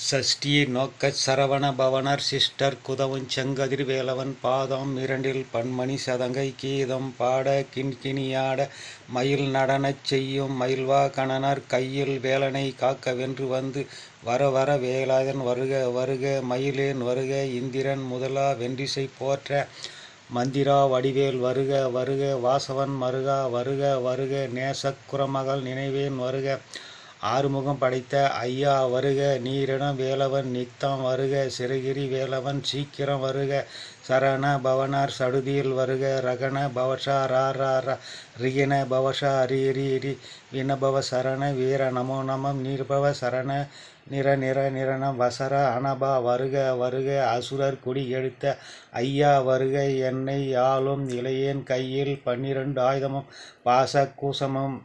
சஷ்டியை நோக்கச் சரவண பவனர் சிஷ்டர் குதவுஞ் செங்கதிர் வேலவன் பாதம் இரண்டில் பன்மணி சதங்கை கீதம் பாட கிண்கிணியாட மயில் நடனச் செய்யும் மயில்வா கணனர் கையில் வேலனை காக்க வென்று வந்து வர வர வேலாயன் வருக வருக மயிலேன் வருக இந்திரன் முதலா வென்றிசை போற்ற மந்திரா வடிவேல் வருக வருக வாசவன் மருகா வருக வருக நேசக் குறமகள் நினைவேன் வருக ஆறுமுகம் படைத்த ஐயா வருக நீரிடம் வேலவன் நித்தம் வருக சிறகிரி வேலவன் சீக்கிரம் வருக சரண பவனார் சடுதியில் வருக ரகண பவஷா ரா ரிகண பவஷா ரி ரி ரி வினபவ சரண வீர நமோ நமம் நீர்பவ சரண நிரணம் வசர அனபா வருக வருக அசுரர் குடி எடுத்த ஐயா வருக என்னை ஆளும் இளையேன் கையில் 12 ஆயுதமும் பாச கூசமும்